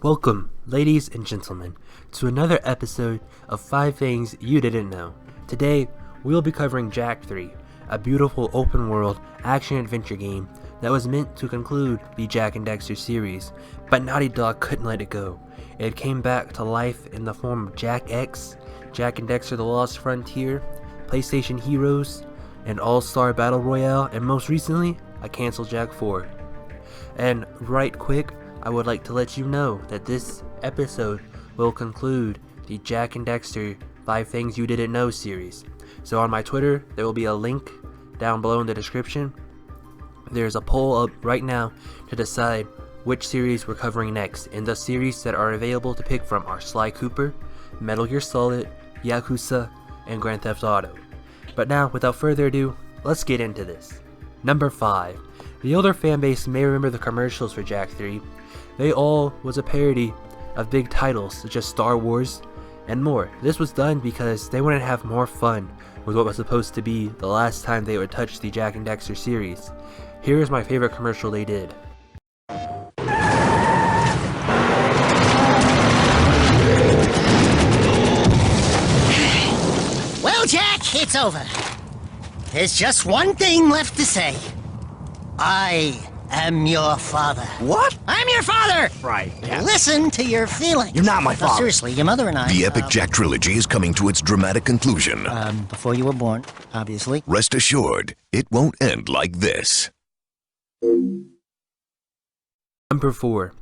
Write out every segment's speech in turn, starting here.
Welcome, ladies and gentlemen, to another episode of 5 Things You Didn't Know. Today, we'll be covering Jak 3, a beautiful open-world action-adventure game that was meant to conclude the Jak and Daxter series, but Naughty Dog couldn't let it go. It came back to life in the form of Jak X, Jak and Daxter The Lost Frontier, PlayStation Heroes, an All-Star Battle Royale, and most recently, a canceled Jak 4. And right quick, I would like to let you know that this episode will conclude the Jak and Daxter 5 Things You Didn't Know series. So on my Twitter, there will be a link down below in the description. There's a poll up right now to decide which series we're covering next, and the series that are available to pick from are Sly Cooper, Metal Gear Solid, Yakuza, and Grand Theft Auto. But now, without further ado, let's get into this. Number 5. The older fanbase may remember the commercials for Jak 3. They all was a parody of big titles such as Star Wars and more. This was done because they wanted to have more fun with what was supposed to be the last time they would touch the Jak and Daxter series. Here is my favorite commercial they did. Well, Jak, it's over. There's just one thing left to say. I am your father. What? I'm your father! Right, yeah. Listen to your feelings. You're not my No, father. seriously, your mother and I... The epic Jak trilogy is coming to its dramatic conclusion. Before you were born, obviously. Rest assured, it won't end like this. Number 4.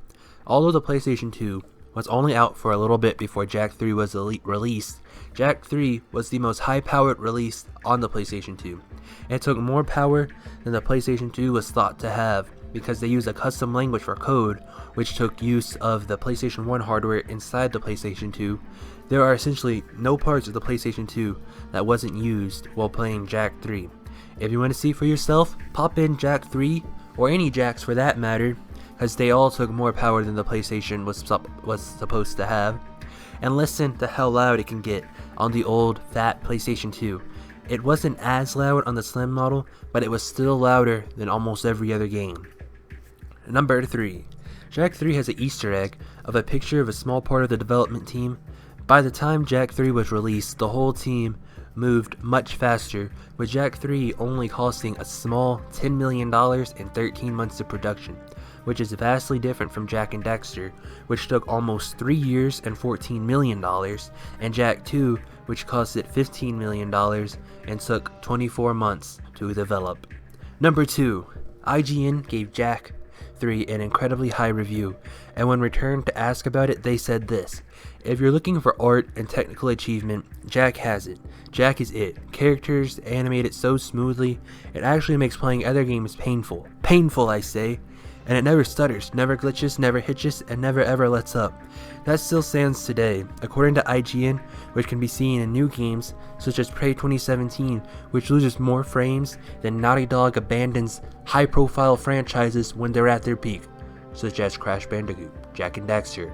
Although the PlayStation 2 was only out for a little bit before Jak 3 was released, Jak 3 was the most high-powered release on the PlayStation 2. It took more power than the PlayStation 2 was thought to have because they used a custom language for code, which took use of the PlayStation 1 hardware inside the PlayStation 2. There are essentially no parts of the PlayStation 2 that wasn't used while playing Jak 3. If you want to see for yourself, pop in Jak 3, or any Jaks for that matter, because they all took more power than the PlayStation was supposed to have. And listen to how loud it can get on the old fat PlayStation 2. It wasn't as loud on the slim model, but it was still louder than almost every other game. Number 3. Jak 3 has an Easter egg of a picture of a small part of the development team. By the time Jak 3 was released, the whole team moved much faster, with Jak 3 only costing a small $10 million and 13 months of production, which is vastly different from Jak and Daxter, which took almost 3 years and $14 million, and Jak 2, which costed $15 million and took 24 months to develop. Number 2. IGN gave Jak 3 an incredibly high review, and when returned to ask about it, they said this: "If you're looking for art and technical achievement, Jak has it. Jak is it. Characters animated so smoothly, it actually makes playing other games painful. Painful, I say. And it never stutters, never glitches, never hitches, and never ever lets up." That still stands today, according to IGN, which can be seen in new games such as Prey 2017, which loses more frames than Naughty Dog abandons high-profile franchises when they're at their peak, such as Crash Bandicoot, Jak and Daxter,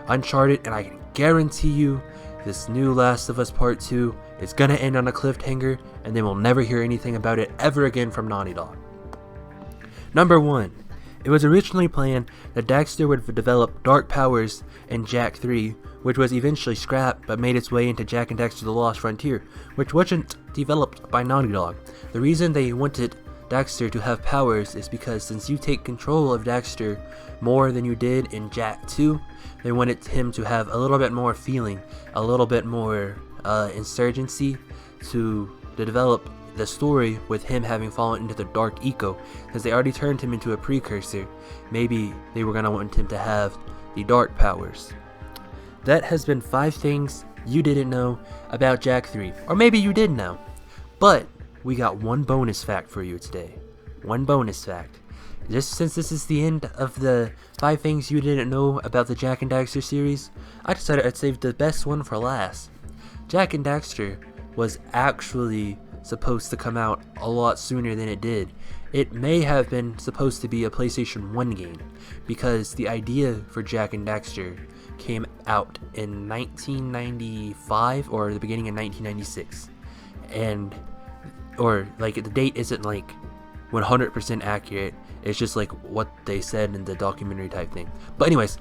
Uncharted, and I can guarantee you this new Last of Us Part 2 is gonna end on a cliffhanger, and they will never hear anything about it ever again from Naughty Dog. Number 1. It was originally planned that Daxter would develop dark powers in Jak 3, which was eventually scrapped but made its way into Jak and Daxter The Lost Frontier, which wasn't developed by Naughty Dog. The reason they wanted Daxter to have powers is because since you take control of Daxter more than you did in Jak 2, they wanted him to have a little bit more feeling, a little bit more insurgency to develop the story with him having fallen into the dark eco, because they already turned him into a precursor. Maybe they were going to want him to have the dark powers. That has been 5 things you didn't know about Jak 3, or maybe you did know, but we got one bonus fact for you today. One bonus fact. Just since this is the end of the 5 things you didn't know about the Jak and Daxter series, I decided I'd save the best one for last. Jak and Daxter was actually supposed to come out a lot sooner than it did. It may have been supposed to be a PlayStation 1 game, because the idea for Jak and Daxter came out in 1995 or the beginning of 1996, or like the date isn't like 100% accurate. It's just like what they said in the documentary type thing. But anyways,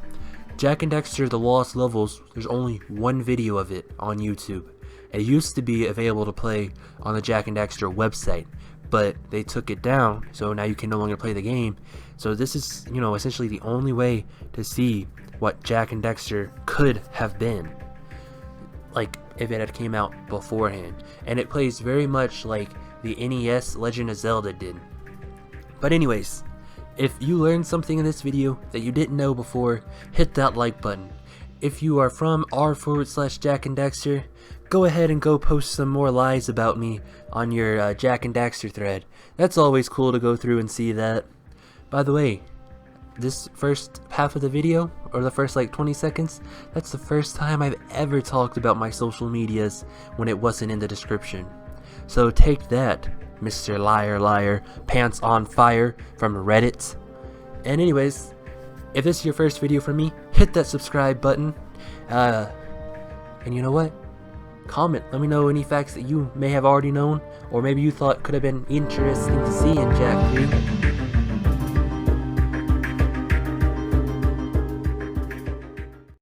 Jak and Daxter The Lost Levels, there's only one video of it on YouTube. It used to be available to play on the Jak and Daxter website, but they took it down, so now you can no longer play the game. So this is, you know, essentially the only way to see what Jak and Daxter could have been, like if it had came out beforehand. And it plays very much like the NES Legend of Zelda did. But anyways, if you learned something in this video that you didn't know before, hit that like button. If you are from r/Jak and Daxter, go ahead and go post some more lies about me on your Jak and Daxter thread. That's always cool to go through and see that. By the way, this first half of the video, or the first like 20 seconds, that's the first time I've ever talked about my social medias when it wasn't in the description. So take that, Mr. Liar Liar Pants on Fire from Reddit. And anyways, if this is your first video from me, hit that subscribe button. And you know what? Comment, let me know any facts that you may have already known, or maybe you thought could have been interesting to see in Jak 3.